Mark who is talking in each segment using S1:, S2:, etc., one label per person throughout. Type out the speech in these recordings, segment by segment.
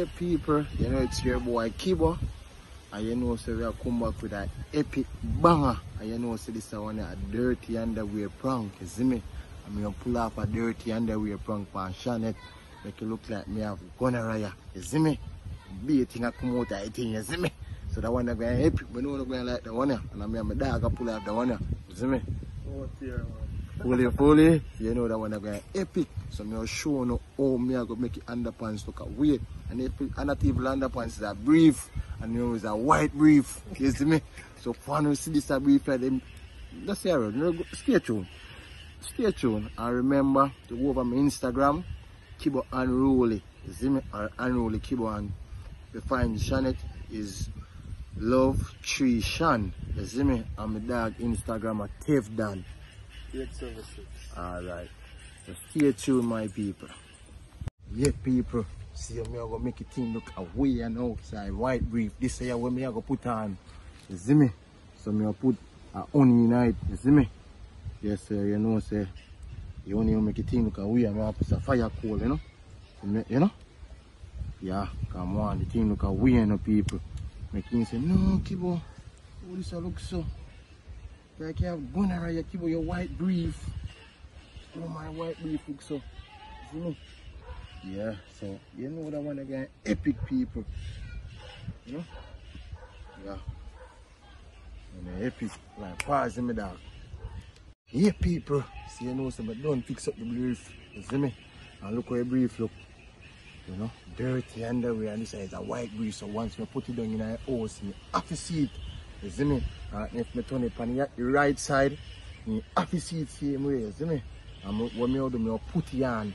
S1: Yeah, people, you know it's your boy Kibo, and you know so we are come back with an epic banger, and you know so this is one a dirty underwear prank, you see me? I'm gonna pull up a dirty underwear prank on Shanette, make it look like me have gonorrhea, you see me? Be a thing I come out of thing, you see me? So that one that going epic, but no one going like the one here, and I'm my dog I pull up the one here, you see me?
S2: Oh dear, man.
S1: Fully, you know that one going epic. So me will show you how me I go make it underpants look weird. And not even underpants is a brief, and you know it's a white brief. You see me? So when we see this a brief like them, just hear it. You know, stay tuned. Stay tuned. And remember to go over my Instagram, Kibo Unruly. You see me? Or Unruly Kibo, and you find Shanette is Love Tree Shan. You see me? And my dog Instagram at TaveDan.
S2: 876.
S1: Alright, so stay tuned, my people. Yeah, people, see me I go make it thing look away and outside. White brief, this here where me I go put on. You see me? So me I put a honey in it, you see me? Yes, sir, you know, say you only make it thing look away and I put a fire coal, you know? You know? Yeah, come on, the thing look away, you know, people. Make him say, no, Kibo, oh, this look so. Like you have gonorrhea, Kibo, your white brief. Oh, my white brief looks so. See me? Yeah, so you know that one again, epic people. You know? Yeah. And epic, like pause in my dog. Yeah, people. See, you know, so but don't fix up the brief. You see me? And look how your brief look. You know? Dirty underwear, and this is a white brief. So once we put it down in our house, you have to see it. You see me? And if I turn it on the right side, you have to see it same way, you see me? And what I do, I put it on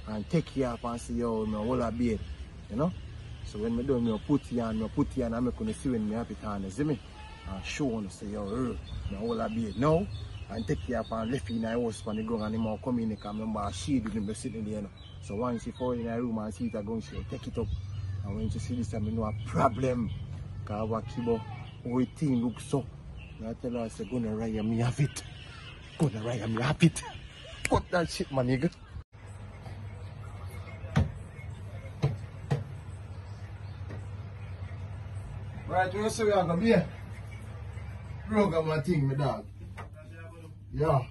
S1: and take it up and see how I hold a beard, you know? So when I do, I put it on, and I'm going to see when I have it on, you see me? And show on, say, yo, I hold a beard now, and take it up and left it in the house when they go and they come in, because remember, she didn't sitting there, you know? So once you fall in the room and see it, I'm going to take it up. And when you see this, I know a problem. Because I Kibo, how it thing looks so. I tell her, I say, gonorrhea, me have it. Gonorrhea, me have it. Cut that shit, my nigga. Right, you see where I'm going to be? Program my thing, my dog. Yeah.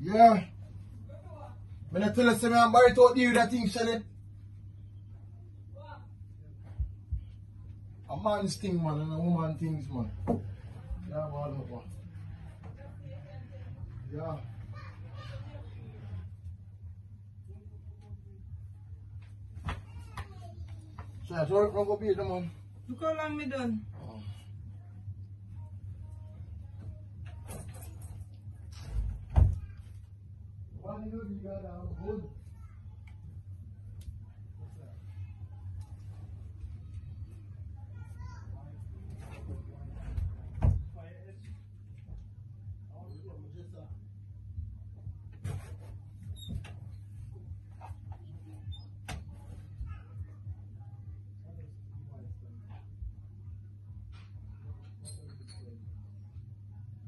S1: Yeah. When I tell you, say, I'm buried out there, that thing, Shannon. A man's thing, man, and a woman's things, man. Yeah, man. Yeah. So, I'm going to be the man.
S3: Look how long me done.
S1: Oh. What do you got out of wood?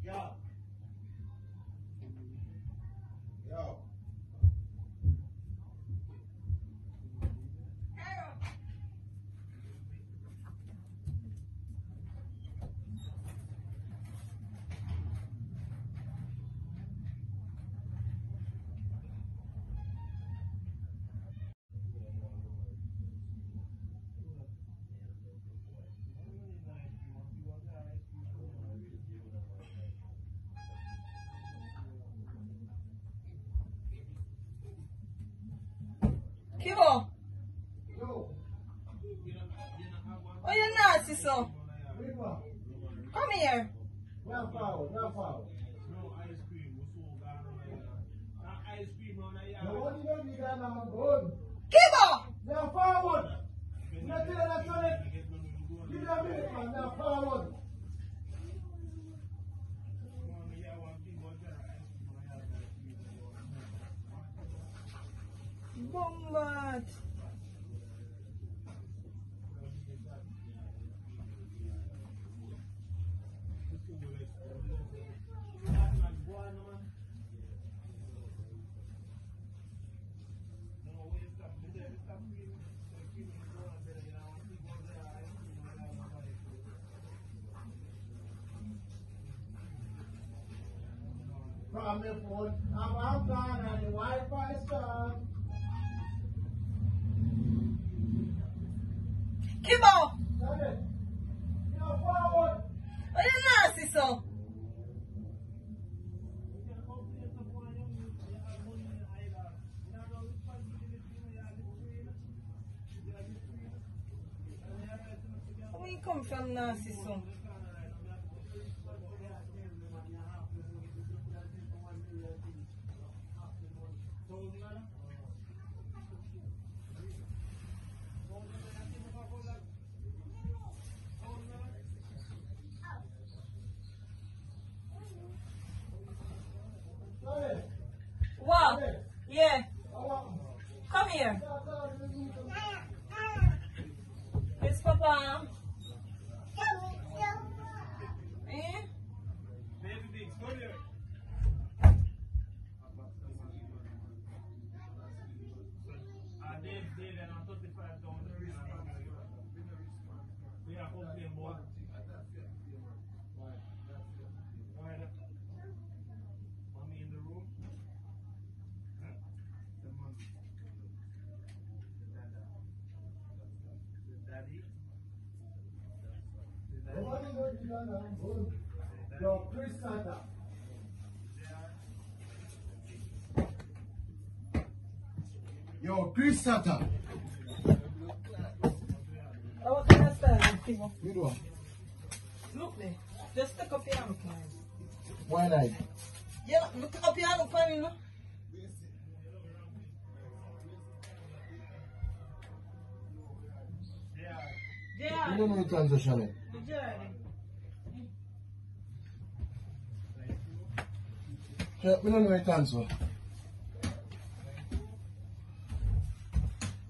S1: Yo.
S3: Kibo,
S1: Yo.
S3: oh you nasty so.
S1: River.
S3: Come here.
S1: Now forward, now forward.
S2: No ice cream, we so gone. That ice cream on the
S1: Now
S2: yard.
S1: what you do, you got now good.
S3: Kibo!
S1: Now forward. Nothing like that. Give me a minute, man. Now forward.
S3: Bombat.
S2: No way.
S1: from the phone. I'm gone and the Wi-Fi strong.
S3: Kibo!
S1: Daddy, you're forward.
S3: What you nasty so? Where you come from nasty so? What? Yeah. Come here. It's Papa. Eh?
S2: Baby Biggs, come here. Dave, and I'm 35,000. We are home game, boy. Mommy in the room. Daddy.
S1: Yo, Chris Santa. Yo, Chris Santa.
S3: Oh, what kind of style, Kibo?
S1: You do.
S3: Look there. Just stick up your hand, please.
S1: Why not?
S3: Yeah, look up your hand, for me, no? Yeah.
S1: You don't know the transition.
S3: The journey.
S1: Yeah, we don't know the answer.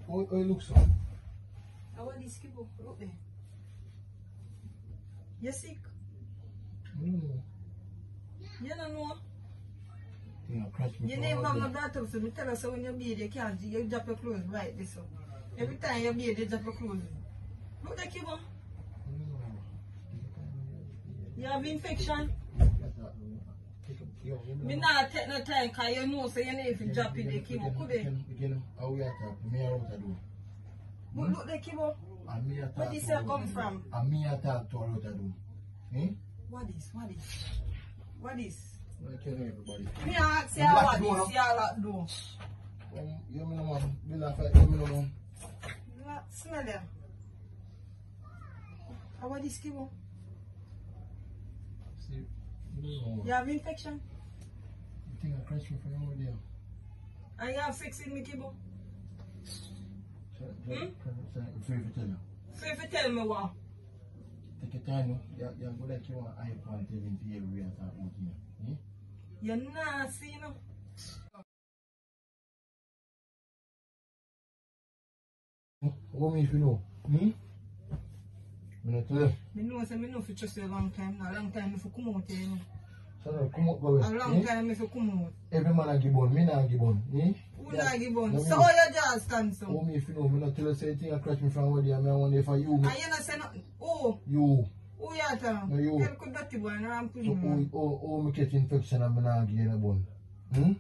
S1: How it looks so?
S3: I want this Kibo. Look there. You sick?
S1: I don't know.
S3: You don't know?
S1: You know, crash me.
S3: You never have no daughter, so me tell her so when you bathe, you can't, you drop your clothes right this up. Every time you bathe, you drop your clothes. Look there, Kibo. You have infection? Me not take no time because you know so you need to drop it there, Kibo. Could they?
S1: Again, how we attack? Me out of do.
S3: But look there, Kibo.
S1: And me attack.
S3: Where this here come from?
S1: And me attack to all out of do. Eh?
S3: What is? What is? What is?
S1: I tell everybody.
S3: Me ask you what this, you lot do.
S1: You know, man. You laugh at you, man.
S3: Smell there. How about this, Kibo?
S1: See, you know.
S3: You have infection?
S1: You think I crash me from over there?
S3: And you have sex with me, Kibo?
S1: I'm afraid to tell you.
S3: So if you tell me what?
S1: Take your time, no? You're good like you want iPhone TV into everywhere and start looking. Eh?
S3: You're nasty, you know?
S1: What me if you know? Hmm? I'm not tell you.
S3: I know, so I know if you trust you a long time now. A long time if you come out here, you know.
S1: So now, come up, boys.
S3: A long time if you come out.
S1: Every man a give bun, me not give bun. Eh?
S3: Who not give on?
S1: No,
S3: So
S1: me-
S3: how your jaw stand so?
S1: What me if you know? Me not tell you say thing I crash me from over there. Me I wonder if I you.
S3: And you not say nothing. Oh,
S1: You.
S3: who you tell?
S1: No, you.
S3: You could dirty boy and I'm
S1: So
S3: putting
S1: oh me catch infection and me not give you a bun. Hmm?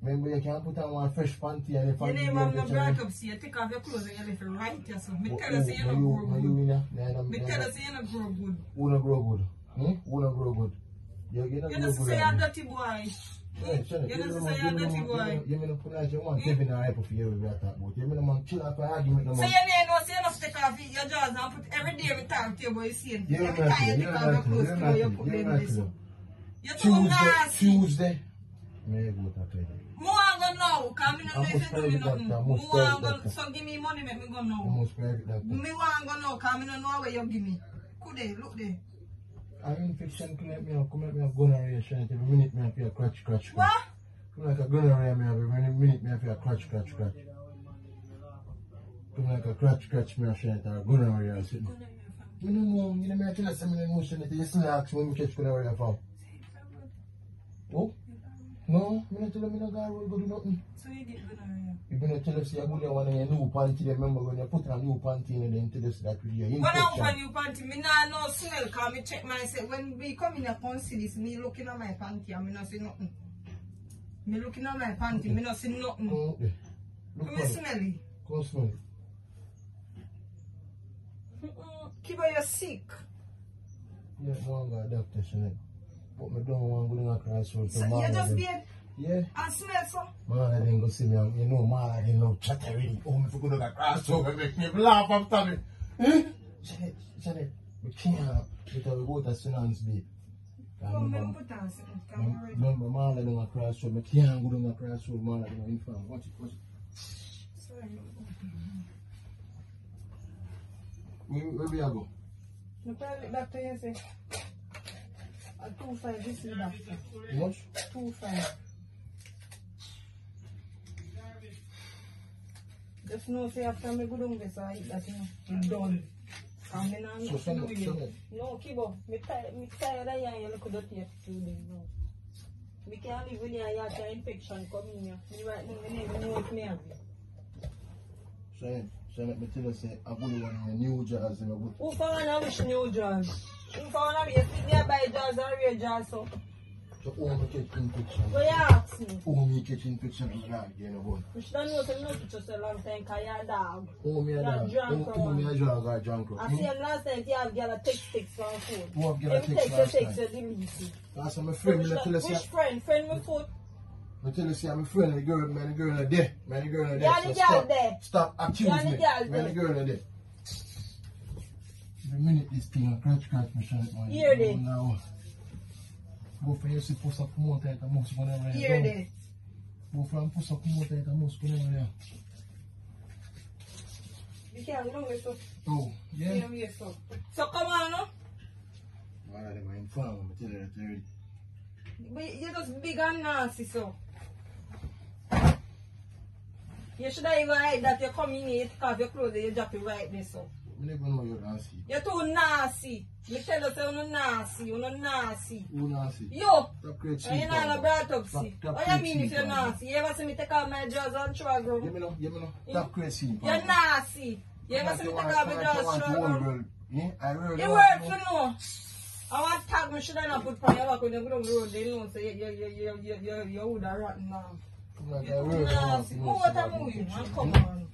S1: Remember you can't put on one fresh panty and if I
S3: You
S1: give
S3: name
S1: you
S3: have no
S1: infection.
S3: brought up, see, you take off your clothes and you left it right here, so. Me
S1: Oh,
S3: tell you, say you not
S1: you
S3: grow good.
S1: winner.
S3: Me tell you, say you not grow good.
S1: Who not grow good? Hmm? Who not grow good? You not
S3: You
S1: grow
S3: just
S1: good.
S3: say you're
S1: already.
S3: dirty boy.
S1: Yeah, sure.
S3: You just say you're dirty boy.
S1: You mean put out your one Kevin and hype for you we talk about. You mean man chill out for argument no
S3: So
S1: man.
S3: you know, say you not take off your jaws and put every day we talk to you about you see it.
S1: You're
S3: Every
S1: not
S3: time you
S1: you're
S3: take off your
S1: not
S3: clothes, you put them in this. You too nasty.
S1: Tuesday. Me go to tell you.
S3: More I'm gonna know, because I don't know if you do me nothing.
S1: Most
S3: More I'm
S1: private
S3: gonna, so give me money, make me go know.
S1: Almost private doctor.
S3: Me want to know, because I don't know where you give me. Could they, look there.
S1: I'm infection come at me have gonorrhea shine every minute me have feel crutch.
S3: What?
S1: Come like a gonorrhea me have every minute me have feel crutch. Come like a crutch me have shine or gonorrhea or something. You don't know, you know me I tell you something emotion that you still ask when me catch gonorrhea from. Oh? No, I don't tell them I don't go do nothing.
S3: So you did good on
S1: You gonna tell us you go there one of your new panty. Remember when you put a new panty in and then tell us that with your
S3: you. When I
S1: infection.
S3: open new panty, me nah no smell because me check myself. When we come in a see this, me looking at my panty and me not see nothing. Me looking at my panty, me not see nothing.
S1: Oh, okay. Look
S3: Me
S1: for it.
S3: smell it.
S1: Go smell it.
S3: Kibo, you're sick.
S1: Yeah, I want to go to the doctor, Sinead. But I don't want to go to the crossroads.
S3: So you just be
S1: Yeah.
S3: and smell so.
S1: Man, I didn't go see me. You know, man, I didn't know chat already. Oh, if I go to the crossover, make me laugh after me. Eh? Sinead, we can't. Because we go to Sinan's babe. Remember, man, I don't want to crossroad. I can't go to the crossroad, man. I don't want to inform. Watch it, watch it.
S3: Sorry.
S1: Where we are go?
S3: The private doctor, you say, at 2.5, this is doctor.
S1: How much?
S3: 2.5. Just know, say, after me go down there, so I eat that, you know, it's done. And me not
S1: So,
S3: do you.
S1: Sinead.
S3: No, Kibo, me tired of you look at the today, no. We can't live with you, you have infection coming here. Me right now, me never know what me have.
S1: Sinead, me tell you, say, I go to one of the new jars.
S3: Who found I wish new jars? Who found I wish nearby jars or real jars, so?
S1: So, oh, me catch infection.
S3: So you ask me.
S1: Oh, me catch infection in my dog, you know,
S3: You should know to know to just a long time because you're a dog.
S1: oh, me a dog. Oh, me a dog or drunk.
S3: I see him last time you have girl a text for a phone.
S1: Who have girl a
S3: Every
S1: text
S3: text you
S1: last
S3: text you delete it.
S1: That's my friend, me tell you, say,
S3: Which friend? Friend me foot?
S1: I tell you, say, I'm a friend, the girl, man, the girl in there. Man, the girl in there.
S3: You're the girl there.
S1: Stop accusing
S3: You're the
S1: me.
S3: girl
S1: Man,
S3: there.
S1: the girl in there. The minute this thing, scratch, me, Sinead, man.
S3: Hear this.
S1: Now, go for you, see, push up, come out, take a mouse, whenever you
S3: Hear
S1: go.
S3: this.
S1: Go for and push up, come out, take a mouse, whenever you
S3: You can't go with so.
S1: Oh, yeah.
S3: So come on, no?
S1: One of them are informed, I tell you that already.
S3: But you're just big and nasty, so. You should have even hide that you come in here, you take off your clothes and you drop it right there, so.
S1: I never know you're nasty.
S3: You're too nasty. Me tell you, say you're nasty, you're nasty.
S1: Who nasty?
S3: Yo!
S1: Stop create
S3: And you're not brought up, see.
S1: Stop
S3: What you mean if you're nasty? You ever see me take off my drawers and throw a ground?
S1: Give me no. Stop creating.
S3: You're nasty. You ever see me take off my drawers and throw a ground?
S1: Yeah, I really
S3: It works, you know. I want tag me, should I not put on your back when you go down the road, they know, so you would have rotten now.
S1: like I
S3: You're
S1: really
S3: too
S1: want
S3: nasty.
S1: to
S3: Move
S1: know
S3: what I'm
S1: some
S3: moving,
S1: infection.
S3: man, come on.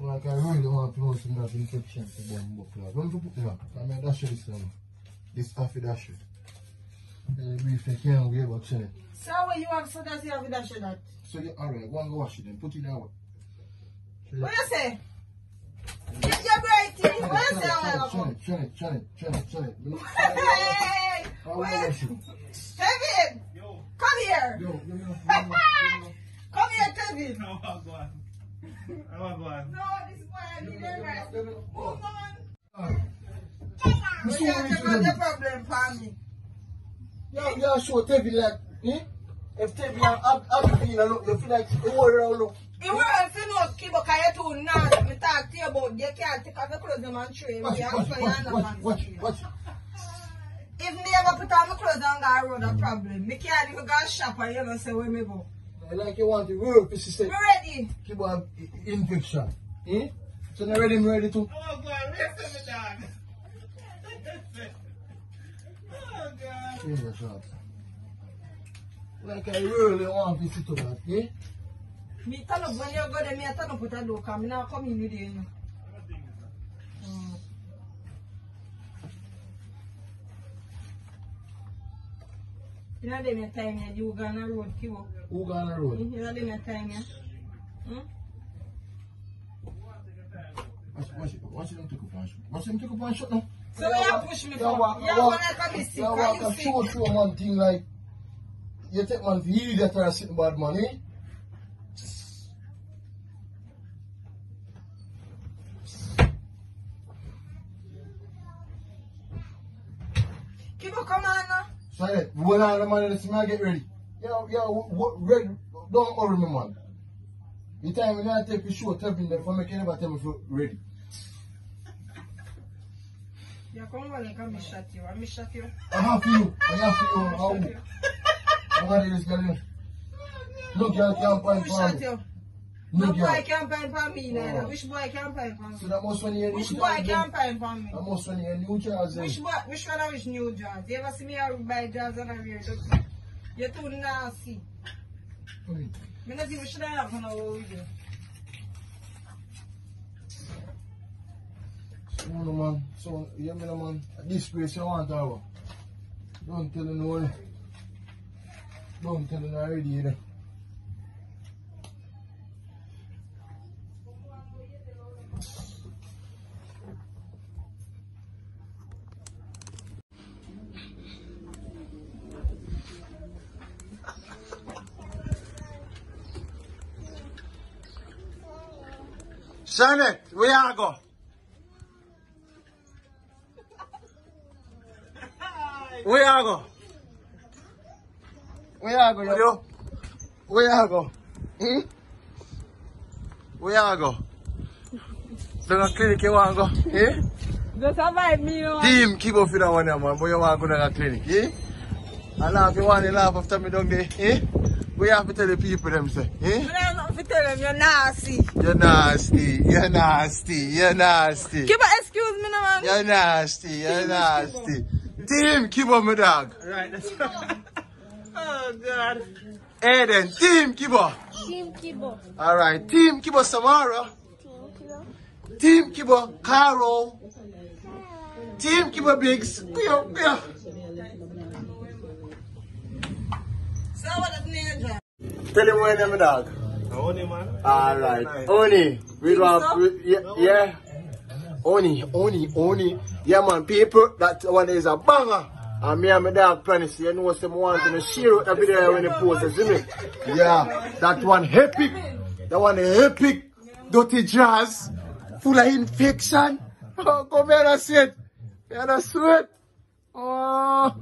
S1: Like I really want to know some that infection to them book. Like, when you put it up, I mean, that's this this half of that shit. If they can't give up, it.
S3: So what you have, so does you have that shit that?
S1: So, you, alright, go and go wash it then. Put it out.
S3: What you say? You're bright, what you say?
S1: Shun it.
S3: Hey!
S1: I'll
S3: Wait.
S1: wash it.
S3: Kevin! Come here!
S1: Yo, give me
S3: Come here, Kevin!
S2: I want to go on. I want to go on.
S3: No, this is why I need them rest. Move on.
S1: You
S3: You can't take out the problem for me.
S1: Yeah, sure, Tevin, like, if Tevin and Abby look, you feel like the whole around look.
S3: You were if you know, Kibo, because you're too nasty. Me talk to you about you can't take off your clothes and throw them.
S1: Watch.
S3: If me ever put on my clothes and go around a problem, me can't even go shop and you ever say where me go.
S1: Like you want to work, this is it.
S3: Me ready.
S1: Keep on infection. So now ready, I'm ready to.
S2: I want to go on. Rest of the dog. Oh, God.
S1: Change your shot. Like I really want to sit to that,
S3: Me turn up when you go there, me I turn up with a door, because me not come in with you. You know them your time here, you go on the road, Kibo.
S1: Who go on the road?
S3: You know them your time here.
S1: Watch them take up and shoot. Watch them take up and shoot now.
S3: So you push me for? You want to be sick,
S1: You walk and show one thing like, you take man for idiot or sitting bad man,
S3: Kibo, come on now.
S1: Silent. When all the man in the smell get ready. Ready. Don't worry me, man. The time when I take the show, tell me that for me, can never tell me if you're ready.
S3: You come on and come and shot you. I shot you.
S1: I have for you. How? I'm going to do this, girl. No girl can't find
S3: Who
S1: for
S3: shot
S1: me.
S3: you?
S1: No
S3: No
S1: girl.
S3: boy can't find for me neither. Which boy can't find for
S1: So
S3: me?
S1: that must when you
S3: Which boy can't find for me?
S1: That must when you new jazz then.
S3: Which one of which new jazz? You ever see me out buy jazz and I wear it? You're too nasty.
S1: Hmm.
S3: Me not even should I have on over with you.
S1: So no man, so you mean man, at this place you want to have. Don't tell no one. Don't tell no already either. Janet, where you go? Where you go? Where you go, yo? Where you go? Hmm? Where you go? To the clinic you want to go? Eh?
S3: Just avoid me, man.
S1: Team, keep up with that one, man. But you want to go to the clinic, eh? And laugh, you want to laugh after me down there, eh? We have to tell the people them say, eh?
S3: I don't know if you tell them you're nasty.
S1: You're nasty, you're nasty, you're nasty.
S3: Keep on excuse me, no, man.
S1: You're nasty, you're nasty. Team, keep up my dog.
S2: Right, that's oh, God.
S1: Hey then, Team Kibo.
S4: Team Kibo.
S1: Alright, Team Kibo Samara.
S4: Team Kibo.
S1: Team Kibo Carol. Team Kibo Biggs. Pio, pio.
S3: So what is name?
S1: Tell him where name dog.
S2: Only man.
S1: Alright, Oni. We do have, yeah. Oni. Yeah man, people, that one is a banger. And me and my dog Prentice, you know some want to share out the video when they post it, see me? Yeah, that one epic. That one epic. Dirty jazz. Full of infection. Oh, come here and see it. You see it? Oh.